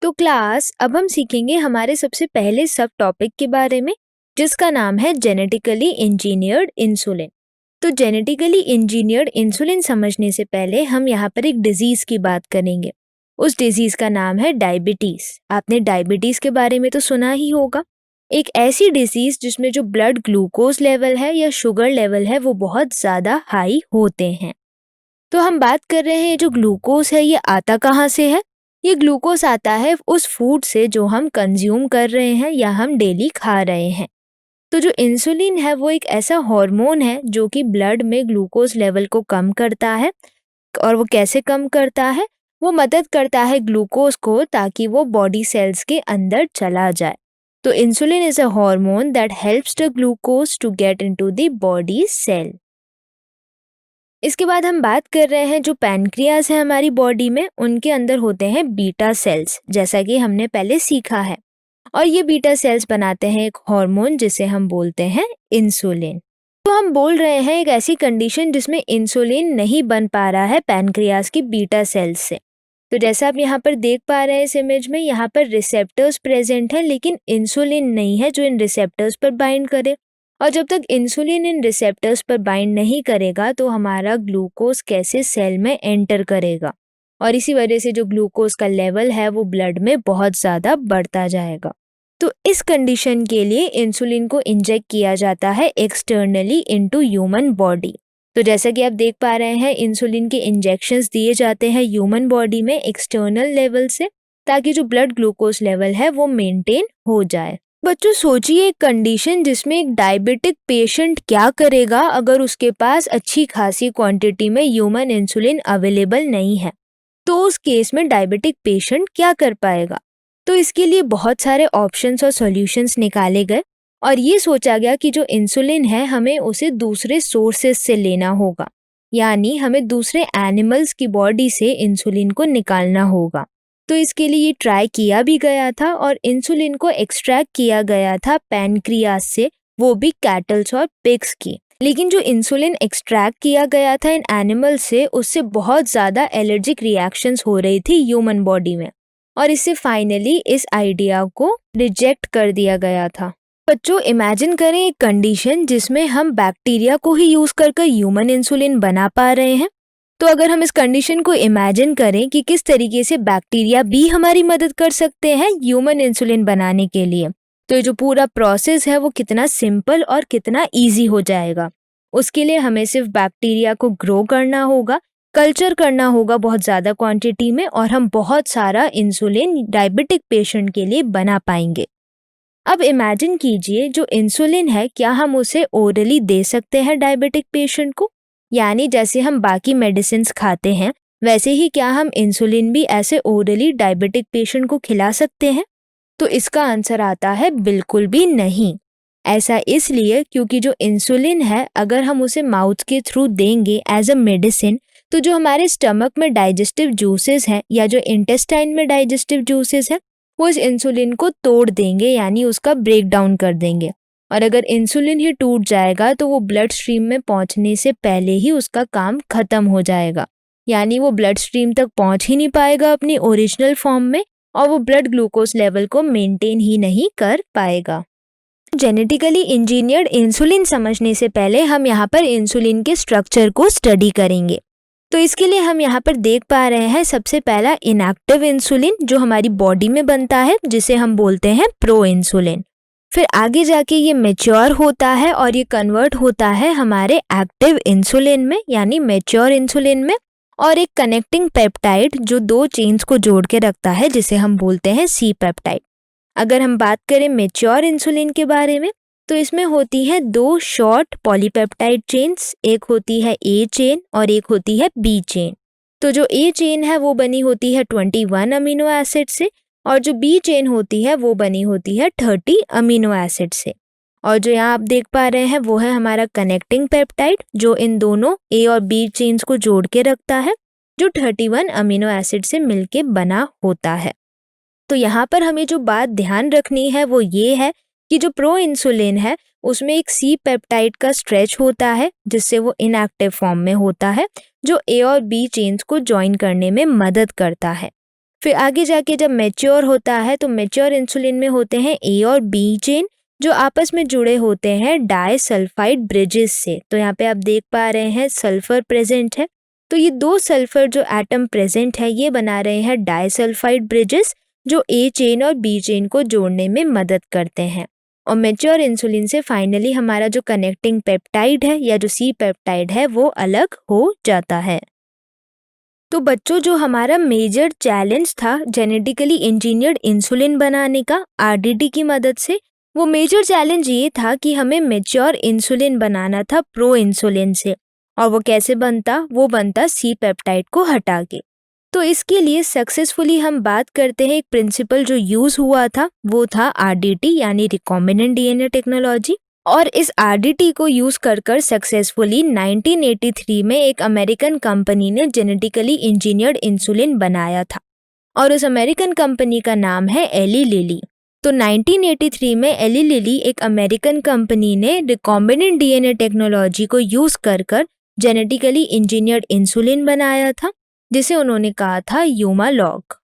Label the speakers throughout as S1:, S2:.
S1: तो क्लास अब हम सीखेंगे हमारे सबसे पहले सब टॉपिक के बारे में, जिसका नाम है जेनेटिकली इंजीनियर्ड इंसुलिन। तो जेनेटिकली इंजीनियर्ड इंसुलिन समझने से पहले हम यहाँ पर एक डिजीज की बात करेंगे। उस डिजीज का नाम है डायबिटीज। आपने डायबिटीज के बारे में तो सुना ही होगा। एक ऐसी डिजीज जिसमें जो ब्लड ग्लूकोज लेवल है या शुगर लेवल है वो बहुत ज्यादा हाई होते हैं। तो हम बात कर रहे हैं जो ग्लूकोज है ये आता कहाँ से है। ये ग्लूकोज आता है उस फूड से जो हम कंज्यूम कर रहे हैं या हम डेली खा रहे हैं। तो जो इंसुलिन है वो एक ऐसा हार्मोन है जो कि ब्लड में ग्लूकोज लेवल को कम करता है। और वो कैसे कम करता है? वो मदद करता है ग्लूकोज को ताकि वो बॉडी सेल्स के अंदर चला जाए। तो insulin is a hormone that helps the glucose to get into the body cell. इसके बाद हम बात कर रहे हैं जो पैनक्रियाज है हमारी बॉडी में, उनके अंदर होते हैं बीटा सेल्स, जैसा कि हमने पहले सीखा है। और ये बीटा सेल्स बनाते हैं एक हार्मोन जिसे हम बोलते हैं इंसुलिन। तो हम बोल रहे हैं एक ऐसी कंडीशन जिसमें इंसुलिन नहीं बन पा रहा है पैनक्रियाज की बीटा सेल्स से। तो जैसा आप यहाँ पर देख पा रहे हैं इस इमेज में, यहाँ पर रिसेप्टर्स प्रेजेंट हैं लेकिन इंसुलिन नहीं है जो इन रिसेप्टर्स पर बाइंड करे। और जब तक इंसुलिन इन रिसेप्टर्स पर बाइंड नहीं करेगा तो हमारा ग्लूकोज कैसे सेल में एंटर करेगा, और इसी वजह से जो ग्लूकोज का लेवल है वो ब्लड में बहुत ज़्यादा बढ़ता जाएगा। तो इस कंडीशन के लिए इंसुलिन को इंजेक्ट किया जाता है एक्सटर्नली इनटू ह्यूमन बॉडी। तो जैसा कि आप देख पा रहे हैं इंसुलिन के इंजेक्शंस दिए जाते हैं ह्यूमन बॉडी में एक्सटर्नल लेवल से, ताकि जो ब्लड ग्लूकोज लेवल है वो मेंटेन हो जाए। बच्चों सोचिए एक कंडीशन जिसमें एक डायबिटिक पेशेंट क्या करेगा अगर उसके पास अच्छी खासी क्वांटिटी में ह्यूमन इंसुलिन अवेलेबल नहीं है। तो उस केस में डायबिटिक पेशेंट क्या कर पाएगा? तो इसके लिए बहुत सारे ऑप्शंस और सॉल्यूशंस निकाले गए और ये सोचा गया कि जो इंसुलिन है हमें उसे दूसरे सोर्सेस से लेना होगा, यानी हमें दूसरे एनिमल्स की बॉडी से इंसुलिन को निकालना होगा। तो इसके लिए ये ट्राई किया भी गया था और इंसुलिन को एक्सट्रैक्ट किया गया था पैनक्रियाज से, वो भी कैटल्स और पिग्स की। लेकिन जो इंसुलिन एक्सट्रैक्ट किया गया था इन एनिमल से, उससे बहुत ज़्यादा एलर्जिक रिएक्शंस हो रही थी ह्यूमन बॉडी में, और इससे फाइनली इस आइडिया को रिजेक्ट कर दिया गया था। बच्चों इमेजिन करें एक कंडीशन जिसमें हम बैक्टीरिया को ही यूज़ कर ह्यूमन इंसुलिन बना पा रहे हैं। तो अगर हम इस कंडीशन को इमेजिन करें कि किस तरीके से बैक्टीरिया भी हमारी मदद कर सकते हैं ह्यूमन इंसुलिन बनाने के लिए, तो ये जो पूरा प्रोसेस है वो कितना सिंपल और कितना इजी हो जाएगा। उसके लिए हमें सिर्फ बैक्टीरिया को ग्रो करना होगा, कल्चर करना होगा बहुत ज़्यादा क्वांटिटी में, और हम बहुत सारा इंसुलिन डायबिटिक पेशेंट के लिए बना पाएंगे। अब इमेजिन कीजिए जो इंसुलिन है क्या हम उसे ओरली दे सकते हैं डायबिटिक पेशेंट को, यानी जैसे हम बाकी मेडिसिन्स खाते हैं वैसे ही क्या हम इंसुलिन भी ऐसे ओरली डायबिटिक पेशेंट को खिला सकते हैं? तो इसका आंसर आता है बिल्कुल भी नहीं। ऐसा इसलिए क्योंकि जो इंसुलिन है अगर हम उसे माउथ के थ्रू देंगे एज अ मेडिसिन, तो जो हमारे स्टमक में डाइजेस्टिव जूसेस हैं या जो इंटेस्टाइन में डाइजेस्टिव जूसेस हैं वो इस इंसुलिन को तोड़ देंगे, यानी उसका ब्रेक डाउन कर देंगे। और अगर इंसुलिन ही टूट जाएगा तो वो ब्लड स्ट्रीम में पहुंचने से पहले ही उसका काम खत्म हो जाएगा, यानी वो ब्लड स्ट्रीम तक पहुंच ही नहीं पाएगा अपनी ओरिजिनल फॉर्म में, और वो ब्लड ग्लूकोज लेवल को मेंटेन ही नहीं कर पाएगा। जेनेटिकली इंजीनियर्ड इंसुलिन समझने से पहले हम यहाँ पर इंसुलिन के स्ट्रक्चर को स्टडी करेंगे। तो इसके लिए हम यहाँ पर देख पा रहे हैं सबसे पहला इनएक्टिव इंसुलिन जो हमारी बॉडी में बनता है, जिसे हम बोलते हैं प्रो इंसुलिन। फिर आगे जाके ये मैच्योर होता है और ये कन्वर्ट होता है हमारे एक्टिव इंसुलिन में, यानी मैच्योर इंसुलिन में, और एक कनेक्टिंग पेप्टाइड जो दो चेन्स को जोड़ के रखता है जिसे हम बोलते हैं सी पेप्टाइड। अगर हम बात करें मैच्योर इंसुलिन के बारे में, तो इसमें होती है दो शॉर्ट पॉलीपेप्टाइड चेन्स, एक होती है ए चेन और एक होती है बी चेन। तो जो ए चेन है वो बनी होती है 21 अमीनो एसिड से, और जो बी चेन होती है वो बनी होती है 30 अमीनो एसिड से। और जो यहाँ आप देख पा रहे हैं वो है हमारा कनेक्टिंग पेप्टाइड जो इन दोनों ए और बी चेन्स को जोड़ के रखता है, जो 31 अमीनो एसिड से मिलके बना होता है। तो यहाँ पर हमें जो बात ध्यान रखनी है वो ये है कि जो प्रो इंसुलिन है उसमें एक सी पेप्टाइड का स्ट्रेच होता है जिससे वो इनएक्टिव फॉर्म में होता है, जो ए और बी चेन्स को ज्वाइन करने में मदद करता है। फिर आगे जाके जब मैच्योर होता है तो मैच्योर इंसुलिन में होते हैं ए और बी चेन जो आपस में जुड़े होते हैं डाइसल्फाइड ब्रिजेस से। तो यहाँ पे आप देख पा रहे हैं सल्फर प्रेजेंट है, तो ये दो सल्फर जो एटम प्रेजेंट है ये बना रहे हैं डाइसल्फाइड ब्रिजेस जो ए चेन और बी चेन को जोड़ने में मदद करते हैं। और मैच्योर इंसुलिन से फाइनली हमारा जो कनेक्टिंग पेप्टाइड है या जो सी पेप्टाइड है वो अलग हो जाता है। तो बच्चों, जो हमारा मेजर चैलेंज था जेनेटिकली इंजीनियर्ड इंसुलिन बनाने का आरडीटी की मदद से, वो मेजर चैलेंज ये था कि हमें मैच्योर इंसुलिन बनाना था प्रो इंसुलिन से। और वो कैसे बनता? वो बनता सी पेप्टाइड को हटा के। तो इसके लिए सक्सेसफुली हम बात करते हैं एक प्रिंसिपल जो यूज हुआ था, वो था आरडीटी यानी रिकॉम्बिनेंट डीएनए टेक्नोलॉजी। और इस आरडीटी को यूज कर सक्सेसफुली 1983 में एक अमेरिकन कंपनी ने जेनेटिकली इंजीनियर्ड इंसुलिन बनाया था और उस अमेरिकन कंपनी का नाम है एली लिली। तो 1983 में एली लिली एक अमेरिकन कंपनी ने रिकॉम्बिनेंट डीएनए टेक्नोलॉजी को यूज कर जेनेटिकली इंजीनियर्ड इंसुलिन बनाया था जिसे उन्होंने कहा था यूमालॉग।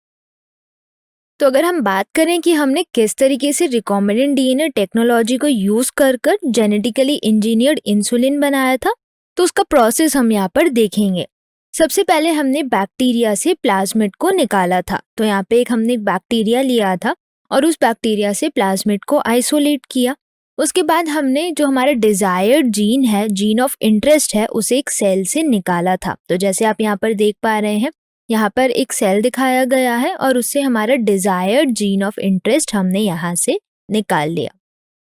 S1: तो अगर हम बात करें कि हमने किस तरीके से रिकॉम्बिनेंट डीएनए टेक्नोलॉजी को यूज कर जेनेटिकली इंजीनियर्ड इंसुलिन बनाया था, तो उसका प्रोसेस हम यहाँ पर देखेंगे। सबसे पहले हमने बैक्टीरिया से प्लाज्मिड को निकाला था। तो यहाँ पे हमने एक बैक्टीरिया लिया था और उस बैक्टीरिया से प्लाज्मिड को आइसोलेट किया। उसके बाद हमने जो हमारा डिजायर्ड जीन है, जीन ऑफ इंटरेस्ट है, उसे एक सेल से निकाला था। तो जैसे आप यहाँ पर देख पा रहे हैं, यहाँ पर एक सेल दिखाया गया है और उससे हमारा डिजायर्ड जीन ऑफ इंटरेस्ट हमने यहाँ से निकाल लिया।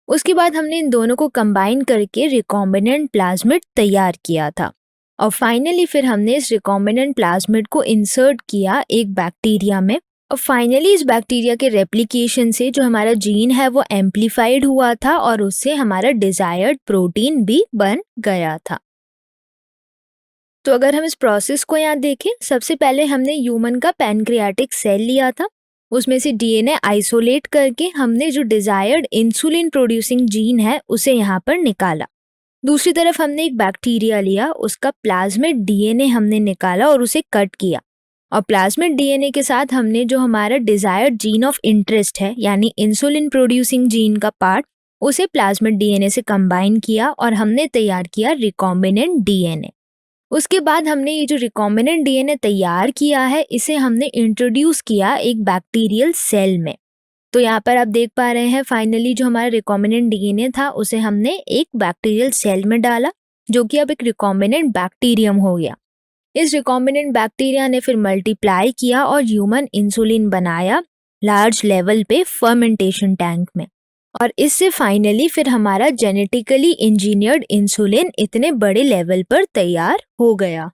S1: उसके बाद हमने इन दोनों को कंबाइन करके रिकॉम्बिनेंट प्लाज्मिड तैयार किया था और फाइनली फिर हमने इस रिकॉम्बिनेंट प्लाज्मिड को इंसर्ट किया एक बैक्टीरिया में और फाइनली इस बैक्टीरिया के रेप्लिकेशन से जो हमारा जीन है वो एम्प्लीफाइड हुआ था और उससे हमारा डिजायर्ड प्रोटीन भी बन गया था। तो अगर हम इस प्रोसेस को यहाँ देखें, सबसे पहले हमने ह्यूमन का पैनक्रियाटिक सेल लिया था, उसमें से डीएनए आइसोलेट करके हमने जो डिजायर्ड इंसुलिन प्रोड्यूसिंग जीन है उसे यहाँ पर निकाला। दूसरी तरफ हमने एक बैक्टीरिया लिया, उसका प्लाज्मिड डीएनए हमने निकाला और उसे कट किया और प्लाज्मिड डीएनए के साथ हमने जो हमारा डिजायर्ड जीन ऑफ इंटरेस्ट है यानी इंसुलिन प्रोड्यूसिंग जीन का पार्ट, उसे प्लाज्मिड डीएनए से कंबाइन किया और हमने तैयार किया रिकॉम्बिनेंट डीएनए। उसके बाद हमने ये जो रिकॉम्बिनेंट डीएनए तैयार किया है इसे हमने इंट्रोड्यूस किया एक बैक्टीरियल सेल में। तो यहाँ पर आप देख पा रहे हैं फाइनली जो हमारा रिकॉम्बिनेंट डीएनए था उसे हमने एक बैक्टीरियल सेल में डाला जो कि अब एक रिकॉम्बिनेंट बैक्टीरियम हो गया। इस रिकॉम्बिनेंट बैक्टीरिया ने फिर मल्टीप्लाई किया और ह्यूमन इंसुलिन बनाया लार्ज लेवल पे फर्मेंटेशन टैंक में और इससे फाइनली फिर हमारा जेनेटिकली इंजीनियर्ड इंसुलिन इतने बड़े लेवल पर तैयार हो गया।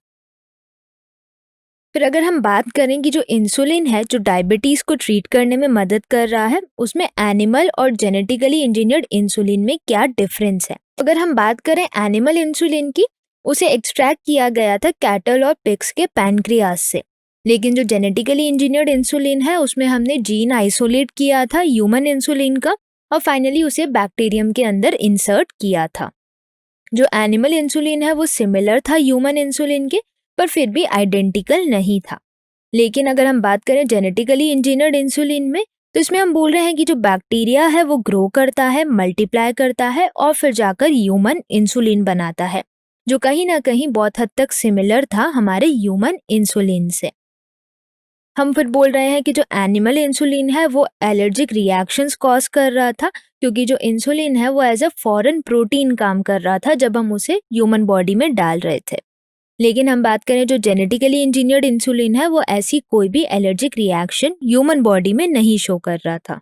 S1: फिर अगर हम बात करें कि जो इंसुलिन है जो डायबिटीज को ट्रीट करने में मदद कर रहा है, उसमें एनिमल और जेनेटिकली इंजीनियर्ड इंसुलिन में क्या डिफरेंस है। अगर हम बात करें एनिमल इंसुलिन की, उसे एक्सट्रैक्ट किया गया था कैटल और पिग्स के पैनक्रियास से, लेकिन जो जेनेटिकली इंजीनियर्ड इंसुलिन है उसमें हमने जीन आइसोलेट किया था ह्यूमन इंसुलिन का और फाइनली उसे बैक्टीरियम के अंदर इंसर्ट किया था। जो एनिमल इंसुलिन है वो सिमिलर था ह्यूमन इंसुलिन के, पर फिर भी आइडेंटिकल नहीं था। लेकिन अगर हम बात करें जेनेटिकली इंजीनियर्ड इंसुलिन में, तो इसमें हम बोल रहे हैं कि जो बैक्टीरिया है वो ग्रो करता है, मल्टीप्लाई करता है और फिर जाकर ह्यूमन इंसुलिन बनाता है, जो कहीं ना कहीं बहुत हद तक सिमिलर था हमारे ह्यूमन इंसुलिन से। हम फिर बोल रहे हैं कि जो एनिमल इंसुलिन है वो एलर्जिक रिएक्शंस कॉज कर रहा था, क्योंकि जो इंसुलिन है वो एज अ फॉरेन प्रोटीन काम कर रहा था जब हम उसे ह्यूमन बॉडी में डाल रहे थे। लेकिन हम बात करें जो जेनेटिकली इंजीनियर्ड इंसुलिन है वो ऐसी कोई भी एलर्जिक रिएक्शन ह्यूमन बॉडी में नहीं शो कर रहा था।